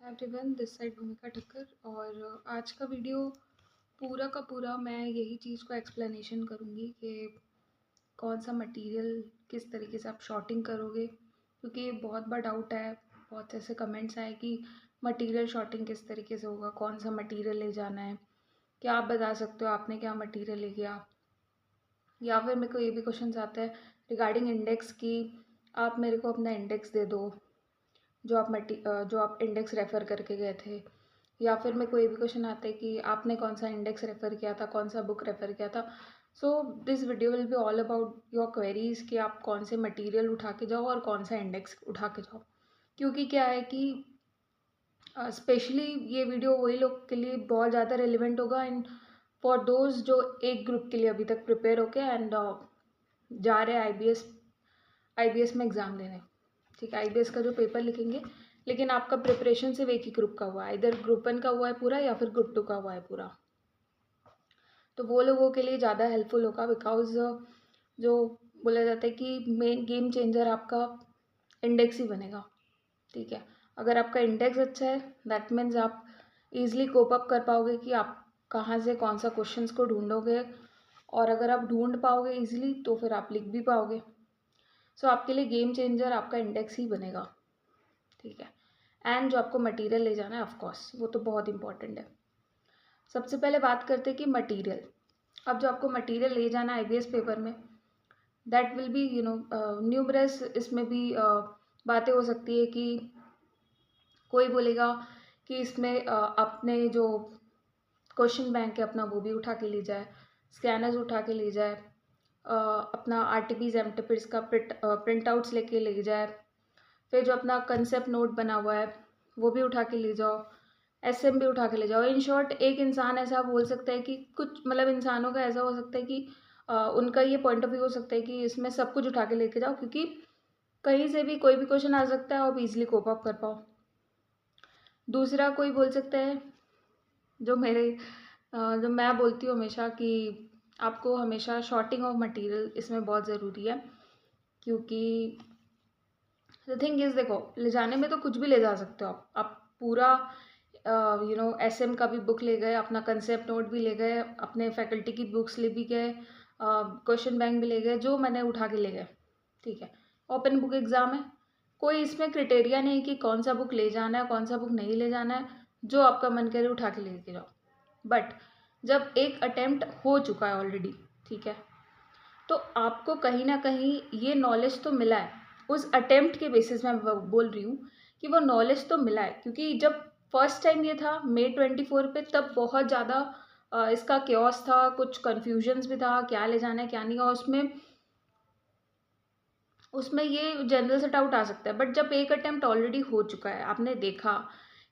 Everyone, this side भूमिका ठक्कर। और आज का वीडियो पूरा का पूरा मैं यही चीज़ को एक्सप्लेनेशन करूँगी कि कौन सा मटेरियल किस तरीके से आप शॉर्टिंग करोगे, क्योंकि ये बहुत बड़ा डाउट है। बहुत ऐसे कमेंट्स आए कि मटेरियल शॉर्टिंग किस तरीके से होगा, कौन सा मटेरियल ले जाना है, क्या आप बता सकते हो आपने क्या मटेरियल ले गया। या फिर मेरे को ये भी क्वेश्चन आते हैं रिगार्डिंग इंडेक्स की, आप मेरे को अपना इंडेक्स दे दो जो आप इंडेक्स रेफ़र करके गए थे। या फिर मेरे को ये भी क्वेश्चन आता है कि आपने कौन सा इंडेक्स रेफ़र किया था, कौन सा बुक रेफ़र किया था। So this video will be all about your queries कि आप कौन से मटेरियल उठा के जाओ और कौन सा इंडेक्स उठा के जाओ। क्योंकि क्या है कि स्पेशली ये वीडियो वही लोग के लिए बहुत ज़्यादा रेलिवेंट होगा, एंड फॉर दोज जो एक ग्रुप के लिए अभी तक प्रिपेयर होके एंड जा रहे हैं आईबीएस में एग्ज़ाम देने। ठीक है, आईबीएस का जो पेपर लिखेंगे, लेकिन आपका प्रिपरेशन सिर्फ एक ही ग्रुप का हुआ है, इधर ग्रुप 1 का हुआ है पूरा या फिर ग्रुप 2 का हुआ है पूरा। तो वो लोगों के लिए ज़्यादा हेल्पफुल होगा, बिकॉज जो बोला जाता है कि मेन गेम चेंजर आपका इंडेक्स ही बनेगा। ठीक है, अगर आपका इंडेक्स अच्छा है दैट मीन्स आप ईजिली कोप अप कर पाओगे कि आप कहाँ से कौन सा क्वेश्चंस को ढूंढोगे, और अगर आप ढूंढ पाओगे ईजिली तो फिर आप लिख भी पाओगे। सो आपके लिए गेम चेंजर आपका इंडेक्स ही बनेगा। ठीक है, एंड जो आपको मटेरियल ले जाना है ऑफकोर्स वो तो बहुत इंपॉर्टेंट है। सबसे पहले बात करते हैं कि मटेरियल। अब जो आपको मटेरियल ले जाना है आईबीएस पेपर में, दैट विल बी न्यूमरस। इसमें भी बातें हो सकती है कि कोई बोलेगा कि इसमें अपने जो क्वेश्चन बैंक है अपना वो भी उठा के ले जाए, स्कैनर्स उठा के ले जाए, अपना आरटीपीज एमटीपीज का प्रिंट आउट्स लेके ले जाए, फिर जो अपना कंसेप्ट नोट बना हुआ है वो भी उठा के ले जाओ, एसएम भी उठा के ले जाओ। इन शॉर्ट एक इंसान ऐसा बोल सकता है कि कुछ मतलब इंसानों का ऐसा हो सकता है कि उनका ये पॉइंट ऑफ व्यू हो सकता है कि इसमें सब कुछ उठा के लेके जाओ, क्योंकि कहीं से भी कोई भी क्वेश्चन आ सकता है, आप इजीली कोप अप कर पाओ। दूसरा कोई बोल सकता है जो मैं बोलती हूँ हमेशा कि आपको हमेशा शॉर्टिंग ऑफ मटेरियल इसमें बहुत ज़रूरी है, क्योंकि द थिंग इज़ देखो, ले जाने में तो कुछ भी ले जा सकते हो आप पूरा एसएम का भी बुक ले गए, अपना कंसेप्ट नोट भी ले गए, अपने फैकल्टी की बुक्स ले भी गए, क्वेश्चन बैंक भी ले गए, जो मैंने उठा के ले गए। ठीक है, ओपन बुक एग्ज़ाम है, कोई इसमें क्रिटेरिया नहीं कि कौन सा बुक ले जाना है कौन सा बुक नहीं ले जाना है, जो आपका मन करे उठा के लेके जाओ। बट जब एक अटेम्प्ट हो चुका है ऑलरेडी, ठीक है, तो आपको कहीं ना कहीं ये नॉलेज तो मिला है, उस अटेम्प्ट के बेसिस में मैं बोल रही हूँ कि वो नॉलेज तो मिला है। क्योंकि जब फर्स्ट टाइम ये था May 24 पे, तब बहुत ज़्यादा इसका क्योस था, कुछ कन्फ्यूजन्स भी था क्या ले जाना है क्या नहीं, और उसमें ये जनरल से डाउट आ सकता है। बट जब एक अटेम्प्ट ऑलरेडी हो चुका है, आपने देखा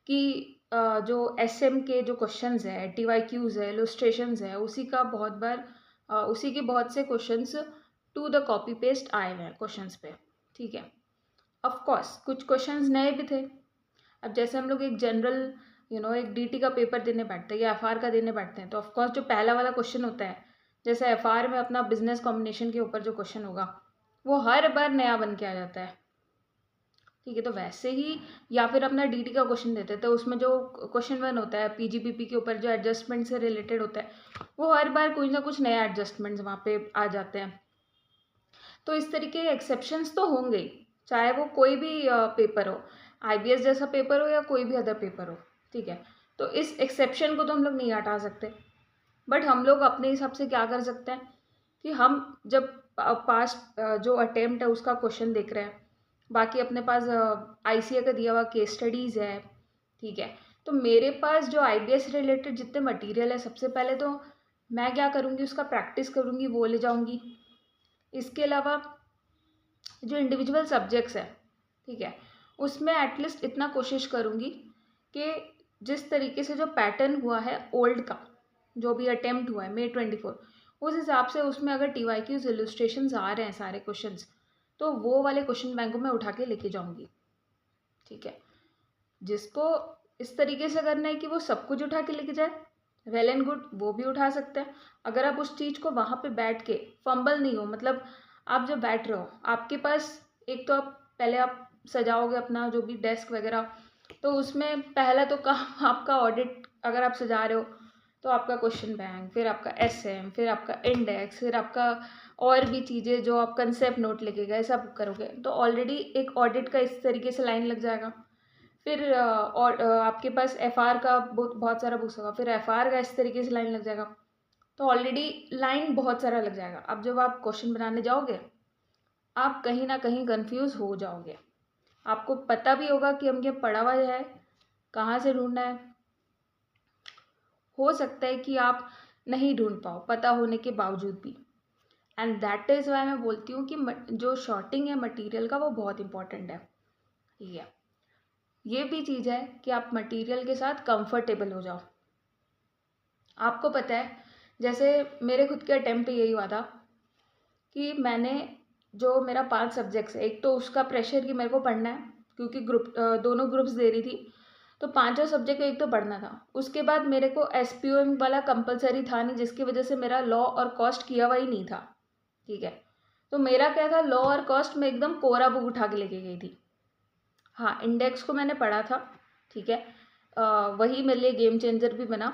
कि जो एसएम के जो क्वेश्चंस है, टीवाईक्यूज है, इलस्ट्रेशंस है, उसी के बहुत से questions to the copy paste आए हुए हैं क्वेश्चंस पे। ठीक है, ऑफ कोर्स कुछ क्वेश्चंस नए भी थे। अब जैसे हम लोग एक जनरल एक डीटी का पेपर देने बैठते हैं या एफआर का देने बैठते हैं, तो ऑफकोर्स जो पहला वाला क्वेश्चन होता है, जैसे एफआर में अपना बिजनेस कॉम्बिनेशन के ऊपर जो क्वेश्चन होगा वो हर बार नया बन के आ जाता है। ठीक है, तो वैसे ही या फिर अपना डीटी का क्वेश्चन देते हैं, तो उसमें जो क्वेश्चन 1 होता है पीजीपीपी के ऊपर जो एडजस्टमेंट से रिलेटेड होता है, वो हर बार कोई ना कुछ नया एडजस्टमेंट्स वहाँ पे आ जाते हैं। तो इस तरीके के एक्सेप्शंस तो होंगे ही, चाहे वो कोई भी पेपर हो, आईबीएस जैसा पेपर हो या कोई भी अदर पेपर हो। ठीक है, तो इस एक्सेप्शन को तो हम लोग नहीं हटा सकते, बट हम लोग अपने हिसाब से क्या कर सकते हैं कि हम जब पास्ट जो अटेम्प्ट है उसका क्वेश्चन देख रहे हैं, बाकी अपने पास आईसीए का दिया हुआ केस स्टडीज़ है। ठीक है, तो मेरे पास जो आईबीएस रिलेटेड जितने मटेरियल है, सबसे पहले तो मैं क्या करूँगी, उसका प्रैक्टिस करूँगी, वो ले जाऊँगी। इसके अलावा जो इंडिविजुअल सब्जेक्ट्स है, ठीक है, उसमें एटलीस्ट इतना कोशिश करूँगी कि जिस तरीके से जो पैटर्न हुआ है ओल्ड का, जो भी अटेम्प्ट हुआ है May 24, उस हिसाब से उसमें अगर टीवाईक्यूज इलस्ट्रेशंस आ रहे हैं सारे क्वेश्चंस, तो वो वाले क्वेश्चन बैंक को मैं उठा के लेके जाऊँगी। ठीक है, जिसको इस तरीके से करना है कि वो सब कुछ उठा के लेके जाए, वेल एंड गुड, वो भी उठा सकते हैं। अगर आप उस चीज़ को वहाँ पे बैठ के फंबल नहीं हो, मतलब आप जब बैठ रहे हो आपके पास, एक तो आप पहले आप सजाओगे अपना जो भी डेस्क वगैरह, तो उसमें पहला तो काम आपका ऑडिट, अगर आप सजा रहे हो तो आपका क्वेश्चन बैंक, फिर आपका एसएम, फिर आपका इंडेक्स, फिर आपका और भी चीज़ें जो आप कंसेप्ट नोट लेके गए सब करोगे, तो ऑलरेडी एक ऑडिट का इस तरीके से लाइन लग जाएगा। फिर और आपके पास एफआर का बहुत सारा बुक्स होगा, फिर एफआर का इस तरीके से लाइन लग जाएगा, तो ऑलरेडी लाइन बहुत सारा लग जाएगा। अब जब आप क्वेश्चन बनाने जाओगे आप कहीं ना कहीं कंफ्यूज हो जाओगे। आपको पता भी होगा कि हम ये पढ़ा हुआ है, कहाँ से ढूंढना है। हो सकता है कि आप नहीं ढूंढ पाओ पता होने के बावजूद भी। एंड दैट इज़ वाई मैं बोलती हूँ कि जो शॉर्टिंग है मटेरियल का वो बहुत इंपॉर्टेंट है। ठीक है, ये भी चीज़ है कि आप मटेरियल के साथ कंफर्टेबल हो जाओ। आपको पता है, जैसे मेरे खुद के अटेम्प्ट पे यही हुआ था कि मैंने जो मेरा 5 सब्जेक्ट्स है, एक तो उसका प्रेशर कि मेरे को पढ़ना है क्योंकि दोनों ग्रुप्स दे रही थी, तो पांचों सब्जेक्ट को एक तो पढ़ना था। उसके बाद मेरे को एसपीओएम वाला कंपलसरी था नहीं, जिसकी वजह से मेरा लॉ और कॉस्ट किया हुआ ही नहीं था। ठीक है, तो मेरा क्या था, लॉ और कॉस्ट में एकदम कोरा बुक उठा के लेके गई थी। हाँ, इंडेक्स को मैंने पढ़ा था। ठीक है, वही मेरे लिए गेम चेंजर भी बना।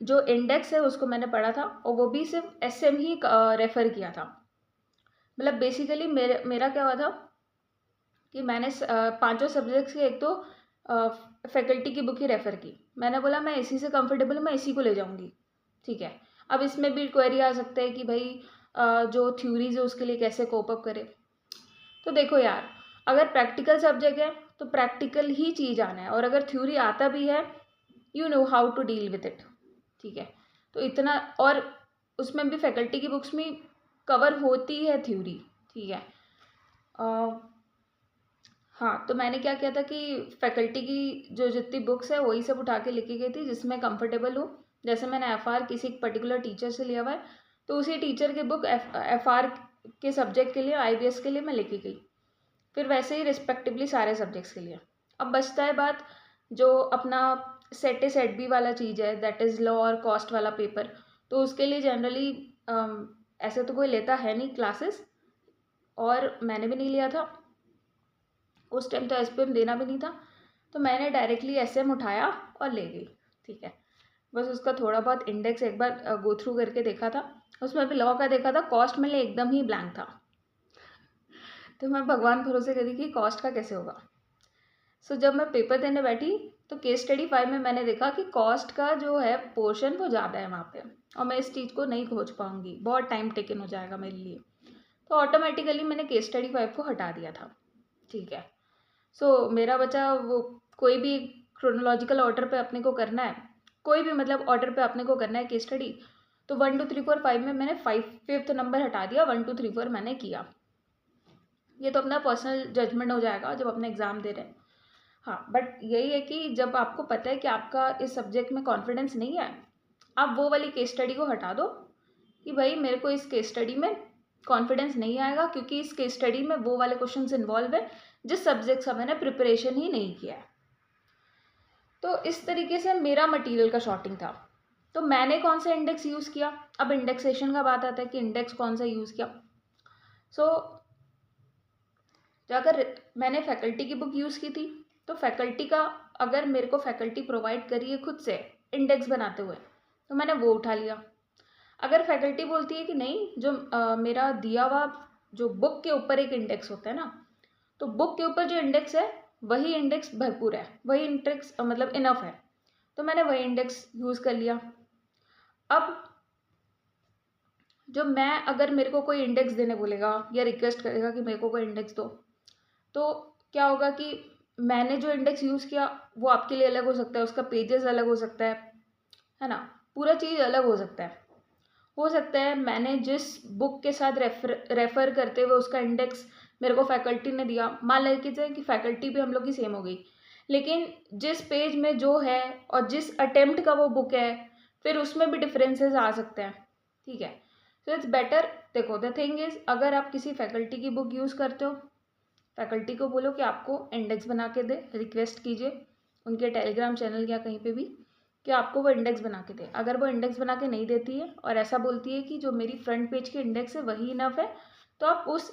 जो इंडेक्स है उसको मैंने पढ़ा था और वो भी सिर्फ एसएम ही रेफ़र किया था। मतलब बेसिकली मेरा क्या हुआ था कि मैंने पांचों सब्जेक्ट्स के एक तो फैकल्टी की बुक ही रेफ़र की। मैंने बोला मैं इसी से कंफर्टेबल, मैं इसी को ले जाऊंगी। ठीक है, अब इसमें भी क्वेरी आ सकता है कि भाई जो थ्योरीज है उसके लिए कैसे कोप अप करे। तो देखो यार, अगर प्रैक्टिकल सब्जेक्ट है तो प्रैक्टिकल ही चीज़ आना है, और अगर थ्योरी आता भी है you know how to deal with it. ठीक है, तो इतना, और उसमें भी फैकल्टी की बुक्स में कवर होती है थ्योरी। ठीक है, हाँ, तो मैंने क्या किया था कि फैकल्टी की जो जितनी बुक्स है वही सब उठा के लेके गई थी जिसमें कंफर्टेबल हूँ। जैसे मैंने एफआर किसी पर्टिकुलर टीचर से लिया हुआ है, तो उसी टीचर की बुक एफआर के सब्जेक्ट के लिए, आईबीएस के लिए मैं लेके गई। फिर वैसे ही रिस्पेक्टिवली सारे सब्जेक्ट्स के लिए। अब बचता है बात जो अपना सेट ए सेट बी वाला चीज़ है, दैट इज़ लॉ और कॉस्ट वाला पेपर। तो उसके लिए जनरली ऐसे तो कोई लेता है नहीं क्लासेस, और मैंने भी नहीं लिया था उस टाइम, तो एसपीएम देना भी नहीं था, तो मैंने डायरेक्टली एसएम उठाया और ले गई। ठीक है, बस उसका थोड़ा बहुत इंडेक्स एक बार गो थ्रू करके देखा था, उसमें भी लॉ का देखा था, कॉस्ट में एकदम ही ब्लैंक था। तो मैं भगवान भरोसे करी कि कॉस्ट का कैसे होगा। सो जब मैं पेपर देने बैठी तो केस स्टडी 5 में मैंने देखा कि कॉस्ट का जो है पोर्शन वो ज़्यादा है वहाँ पे, और मैं इस चीज़ को नहीं खोज पाऊँगी, बहुत टाइम टेकन हो जाएगा मेरे लिए। तो ऑटोमेटिकली मैंने केस स्टडी 5 को हटा दिया था। ठीक है, सो मेरा बचा वो, कोई भी क्रोनोलॉजिकल ऑर्डर पे अपने को करना है, कोई भी मतलब ऑर्डर पे अपने को करना है केस स्टडी, तो 1 2 3 4 5 में मैंने 5th नंबर हटा दिया, 1 2 3 4 मैंने किया। ये तो अपना पर्सनल जजमेंट हो जाएगा जब अपने एग्ज़ाम दे रहे हैं। हाँ, बट यही है कि जब आपको पता है कि आपका इस सब्जेक्ट में कॉन्फिडेंस नहीं है, आप वो वाली केस स्टडी को हटा दो कि भाई मेरे को इस केस स्टडी में कॉन्फिडेंस नहीं आएगा, क्योंकि इस केस स्टडी में वो वाले क्वेश्चंस इन्वॉल्व है जिस सब्जेक्ट का मैंने प्रिपरेशन ही नहीं किया है। तो इस तरीके से मेरा मटेरियल का शॉर्टिंग था। तो मैंने कौन सा इंडेक्स यूज़ किया, अब इंडेक्सेशन का बात आता है कि इंडेक्स कौन सा यूज़ किया। सो अगर मैंने फैकल्टी की बुक यूज़ की थी, तो फैकल्टी का, अगर मेरे को फैकल्टी प्रोवाइड करी है खुद से इंडेक्स बनाते हुए, तो मैंने वो उठा लिया। अगर फैकल्टी बोलती है कि नहीं, जो मेरा दिया हुआ जो बुक के ऊपर एक इंडेक्स होता है ना, तो बुक के ऊपर जो इंडेक्स है वही इंडेक्स भरपूर है, वही इंडेक्स मतलब इनफ है, तो मैंने वही इंडेक्स यूज़ कर लिया। अब जो मैं, अगर मेरे को कोई इंडेक्स देने बोलेगा या रिक्वेस्ट करेगा कि मेरे को कोई इंडेक्स दो, तो क्या होगा कि मैंने जो इंडेक्स यूज़ किया वो आपके लिए अलग हो सकता है, उसका पेजेस अलग हो सकता है ना, पूरा चीज़ अलग हो सकता है। हो सकता है मैंने जिस बुक के साथ रेफ़र करते हुए उसका इंडेक्स मेरे को फैकल्टी ने दिया, मान लेके जाए कि फैकल्टी भी हम लोग की सेम हो गई, लेकिन जिस पेज में जो है और जिस अटेम्प्ट का वो बुक है, फिर उसमें भी डिफरेंसेस आ सकते हैं। ठीक है, सो इट्स बेटर, देखो द थिंग इज़, अगर आप किसी फैकल्टी की बुक यूज़ करते हो, फैकल्टी को बोलो कि आपको इंडेक्स बना के दे, रिक्वेस्ट कीजिए उनके टेलीग्राम चैनल या कहीं पे भी कि आपको वो इंडेक्स बना के दे। अगर वो इंडेक्स बना के नहीं देती है और ऐसा बोलती है कि जो मेरी फ्रंट पेज की इंडेक्स है वही इनफ है, तो आप उस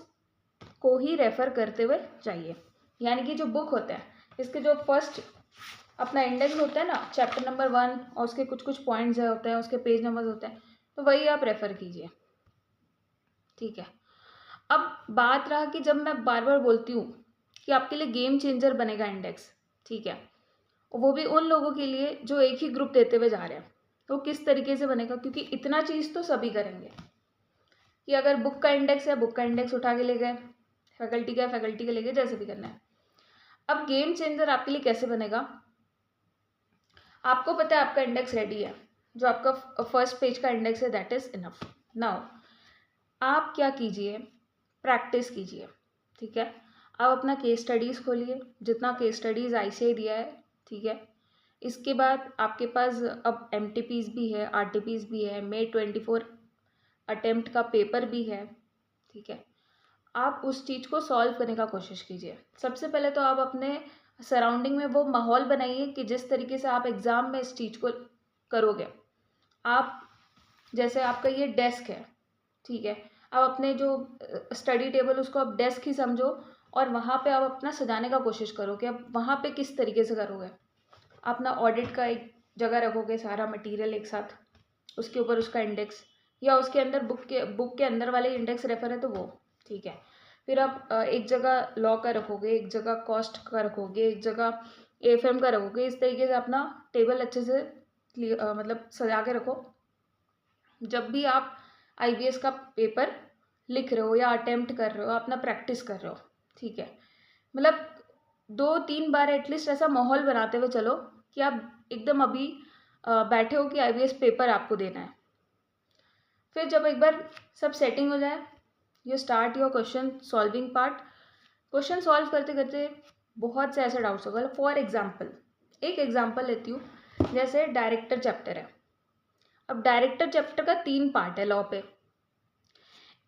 को ही रेफ़र करते हुए जाइए। यानी कि जो बुक होता है, इसके जो फर्स्ट अपना इंडेक्स होता है ना, चैप्टर नंबर 1, और उसके कुछ कुछ पॉइंट्स होते हैं, उसके पेज नंबर्स होते हैं, तो वही आप रेफ़र कीजिए, ठीक है। अब बात रहा कि जब मैं बार बार बोलती हूँ कि आपके लिए गेम चेंजर बनेगा इंडेक्स, ठीक है, वो भी उन लोगों के लिए जो एक ही ग्रुप देते हुए जा रहे हैं, तो किस तरीके से बनेगा, क्योंकि इतना चीज़ तो सभी करेंगे कि अगर बुक का इंडेक्स है, बुक का इंडेक्स उठा के ले गए, फैकल्टी का फैकल्टी का ले गए, जैसे भी करना है। अब गेम चेंजर आपके लिए कैसे बनेगा, आपको पता है आपका इंडेक्स रेडी है, जो आपका फर्स्ट पेज का इंडेक्स है, दैट इज इनफ। नाउ आप क्या कीजिए, प्रैक्टिस कीजिए, ठीक है। आप अपना केस स्टडीज़ खोलिए, जितना केस स्टडीज़ ICAI दिया है, ठीक है। इसके बाद आपके पास अब MTPs भी है, RTPs भी है, May 24 अटेम्प्ट का पेपर भी है, ठीक है। आप उस चीज़ को सॉल्व करने का कोशिश कीजिए। सबसे पहले तो आप अपने सराउंडिंग में वो माहौल बनाइए कि जिस तरीके से आप एग्ज़ाम में इस चीज़ को करोगे। आप जैसे आपका ये डेस्क है, ठीक है, आप अपने जो स्टडी टेबल उसको आप डेस्क ही समझो, और वहाँ पे आप अपना सजाने का कोशिश करो कि आप वहाँ पे किस तरीके से करोगे। अपना ऑडिट का एक जगह रखोगे, सारा मटेरियल एक साथ, उसके ऊपर उसका इंडेक्स, या उसके अंदर बुक के अंदर वाले इंडेक्स रेफर है तो वो, ठीक है। फिर आप एक जगह लॉ का रखोगे, एक जगह कॉस्ट का रखोगे, एक जगह AFM का रखोगे। इस तरीके से अपना टेबल अच्छे से मतलब सजा के रखो। जब भी आप IBS का पेपर लिख रहे हो या अटेम्प्ट कर रहे हो, अपना प्रैक्टिस कर रहे हो, ठीक है, मतलब 2-3 बार एटलीस्ट ऐसा माहौल बनाते हुए चलो कि आप एकदम अभी बैठे हो कि IBS पेपर आपको देना है। फिर जब एक बार सब सेटिंग हो जाए, you start your question solving part. Question solve करते करते बहुत से ऐसे डाउट्स होगा। फॉर एग्जाम्पल, एक एग्जाम्पल लेती हूँ, जैसे डायरेक्टर चैप्टर है। अब डायरेक्टर चैप्टर का 3 पार्ट है लॉ पे।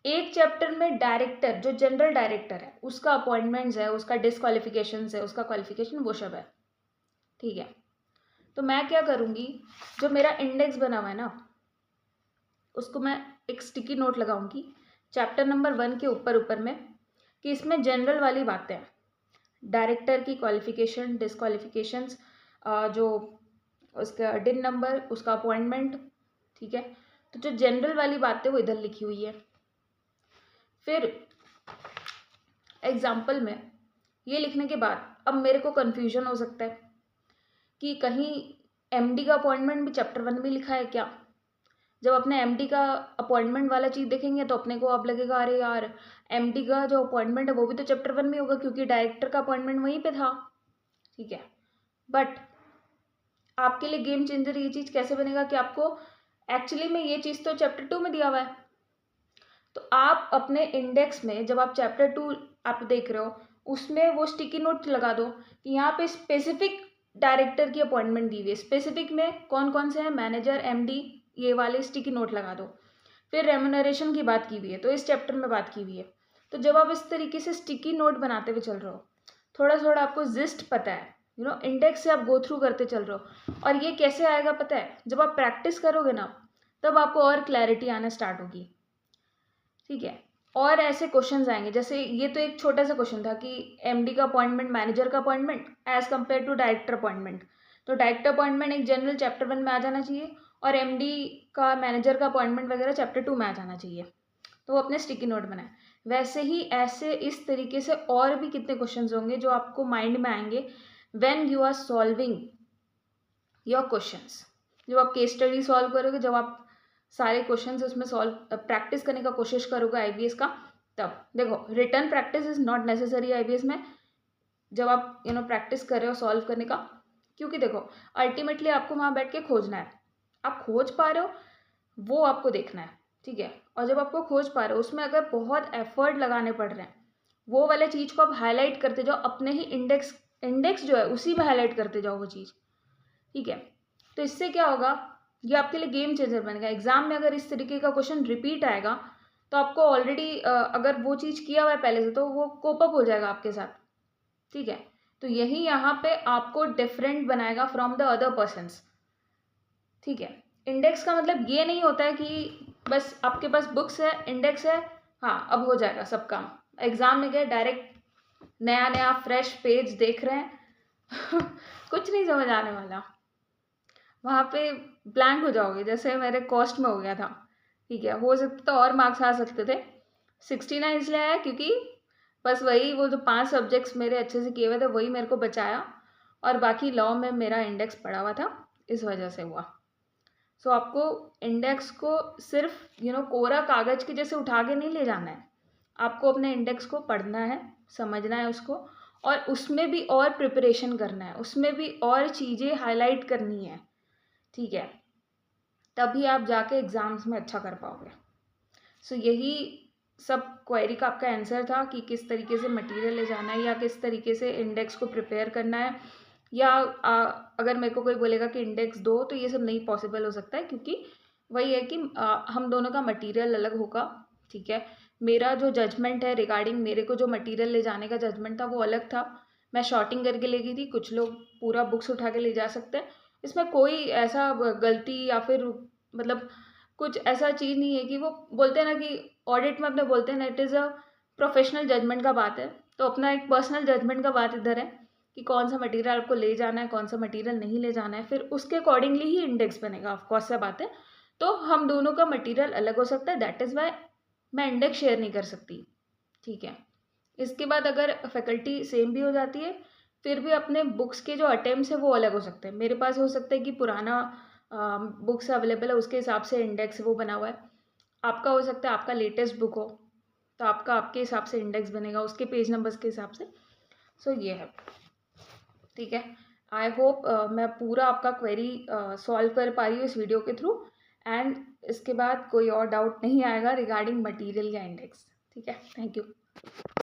एक चैप्टर में डायरेक्टर, जो जनरल डायरेक्टर है, उसका अपॉइंटमेंट्स है, उसका डिसक्वालिफिकेशन है, उसका क्वालिफिकेशन, वो सब है, ठीक है। तो मैं क्या करूँगी, जो मेरा इंडेक्स बना हुआ है ना, उसको मैं एक स्टिकी नोट लगाऊंगी चैप्टर नंबर 1 के ऊपर में, कि इसमें जनरल वाली बातें हैं, डायरेक्टर की क्वालिफिकेशन, डिसक्वालिफिकेशंस, जो उसका डिन नंबर, उसका अपॉइंटमेंट, ठीक है। तो जो जनरल वाली बातें वो इधर लिखी हुई है। फिर एग्जाम्पल में ये लिखने के बाद अब मेरे को कन्फ्यूजन हो सकता है कि कहीं MD का अपॉइंटमेंट भी चैप्टर 1 में लिखा है क्या। जब अपने MD का अपॉइंटमेंट वाला चीज़ देखेंगे तो अपने को अब लगेगा अरे यार, MD का जो अपॉइंटमेंट है वो भी तो चैप्टर 1 में होगा, क्योंकि डायरेक्टर का अपॉइंटमेंट वहीं पे था, ठीक है। बट आपके लिए गेम चेंजर ये चीज़ कैसे बनेगा कि आपको एक्चुअली में ये चीज़ तो चैप्टर 2 में दिया हुआ है। तो आप अपने इंडेक्स में जब आप चैप्टर 2 आप देख रहे हो, उसमें वो स्टिकी नोट लगा दो कि यहाँ पे स्पेसिफिक डायरेक्टर की अपॉइंटमेंट दी हुई है, स्पेसिफिक में कौन कौन से हैं, मैनेजर, MD, ये वाले स्टिकी नोट लगा दो। फिर रेम्यूनरेशन की बात की हुई है तो इस चैप्टर में बात की हुई है। तो जब आप इस तरीके से स्टिकी नोट बनाते हुए चल रहे हो, थोड़ा थोड़ा आपको जिस्ट पता है, इंडेक्स से आप गो थ्रू करते चल रहे हो। और ये कैसे आएगा पता है, जब आप प्रैक्टिस करोगे ना, तब आपको और क्लैरिटी आना स्टार्ट होगी, ठीक है। और ऐसे क्वेश्चंस आएंगे, जैसे ये तो एक छोटा सा क्वेश्चन था कि MD का अपॉइंटमेंट, मैनेजर का appointment as compare to director appointment. तो डायरेक्टर अपॉइंटमेंट एक जनरल चैप्टर 1 में आ जाना चाहिए, और MD का, मैनेजर का अपॉइंटमेंट वगैरह चैप्टर 2 में आ जाना चाहिए। तो वो अपने स्टिकी नोट बनाए। वैसे ही ऐसे इस तरीके से और भी कितने क्वेश्चंस होंगे जो आपको माइंड में आएंगे when you are solving your questions. जब आप केस स्टडी सॉल्व करोगे, जब आप सारे क्वेश्चंस उसमें सॉल्व प्रैक्टिस करने का कोशिश करोगे IBS का, तब देखो return practice is not necessary IBS में, जब आप प्रैक्टिस कर रहे हो सॉल्व करने का। क्योंकि देखो अल्टीमेटली आपको वहाँ बैठ के खोजना है, आप खोज पा रहे हो वो आपको देखना है, ठीक है। और जब आपको खोज पा रहे हो, उसमें अगर बहुत एफर्ट लगाने पड़ रहे हैं, वो वाले चीज़ को आप हाईलाइट करते जाओ, अपने ही इंडेक्स जो है उसी में हाईलाइट करते जाओ वो चीज़, ठीक है। तो इससे क्या होगा, ये आपके लिए गेम चेंजर बनेगा। एग्जाम में अगर इस तरीके का क्वेश्चन रिपीट आएगा तो आपको ऑलरेडी अगर वो चीज़ किया हुआ है पहले से, तो वो कोप अप हो जाएगा आपके साथ, ठीक है। तो यही यहाँ पे आपको डिफरेंट बनाएगा फ्रॉम द अदर पर्सन्स, ठीक है। इंडेक्स का मतलब ये नहीं होता है कि बस आपके पास बुक्स है, इंडेक्स है, हाँ अब हो जाएगा सब काम। एग्जाम में गए, डायरेक्ट नया नया फ्रेश पेज देख रहे हैं, कुछ नहीं समझ आने वाला, वहाँ पे ब्लैंक हो जाओगे, जैसे मेरे कॉस्ट में हो गया था। ठीक है, हो सकता तो और मार्क्स आ सकते थे। 69 इसलिए आया क्योंकि बस वही वो जो 5 सब्जेक्ट्स मेरे अच्छे से किए हुए थे वही मेरे को बचाया, और बाकी लॉ में मेरा इंडेक्स पड़ा हुआ था, इस वजह से हुआ। सो आपको इंडेक्स को सिर्फ कोरा कागज़ के जैसे उठा के नहीं ले जाना है, आपको अपने इंडेक्स को पढ़ना है, समझना है उसको, और उसमें भी और प्रिपरेशन करना है, उसमें भी और चीज़ें हाईलाइट करनी है। ठीक है, तभी आप जाके एग्ज़ाम्स में अच्छा कर पाओगे। सो यही सब क्वेरी का आपका आंसर था कि किस तरीके से मटेरियल ले जाना है या किस तरीके से इंडेक्स को प्रिपेयर करना है। या अगर मेरे को कोई बोलेगा कि इंडेक्स दो, तो ये सब नहीं पॉसिबल हो सकता है, क्योंकि वही है कि हम दोनों का मटेरियल अलग होगा। ठीक है, मेरा जो जजमेंट है रिगार्डिंग मेरे को जो मटेरियल ले जाने का जजमेंट था वो अलग था। मैं शॉर्टिंग करके ले गई थी, कुछ लोग पूरा बुक्स उठा के ले जा सकते हैं। इसमें कोई ऐसा गलती या फिर मतलब कुछ ऐसा चीज़ नहीं है कि वो बोलते हैं ना कि ऑडिट में अपने बोलते हैं ना, it is a professional judgement का बात है, तो अपना एक पर्सनल जजमेंट का बात इधर है कि कौन सा मटेरियल आपको ले जाना है, कौन सा मटेरियल नहीं ले जाना है, फिर उसके अकॉर्डिंगली ही इंडेक्स बनेगा। ऑफकोर्स से बात है, तो हम दोनों का मटेरियल अलग हो सकता है, दैट इज़ वाई मैं इंडेक्स शेयर नहीं कर सकती। ठीक है, इसके बाद अगर फैकल्टी सेम भी हो जाती है, फिर भी अपने बुक्स के जो अटेम्प्ट्स है वो अलग हो सकते हैं। मेरे पास हो सकता है कि पुराना बुक्स अवेलेबल है उसके हिसाब से इंडेक्स वो बना हुआ है, आपका हो सकता है आपका लेटेस्ट बुक हो, तो आपका आपके हिसाब से इंडेक्स बनेगा उसके पेज नंबर्स के हिसाब से। सो ये है। ठीक है, आई होप मैं पूरा आपका क्वेरी सॉल्व कर पा रही हूँ इस वीडियो के थ्रू, एंड इसके बाद कोई और डाउट नहीं आएगा रिगार्डिंग मटेरियल या इंडेक्स। ठीक है, थैंक यू।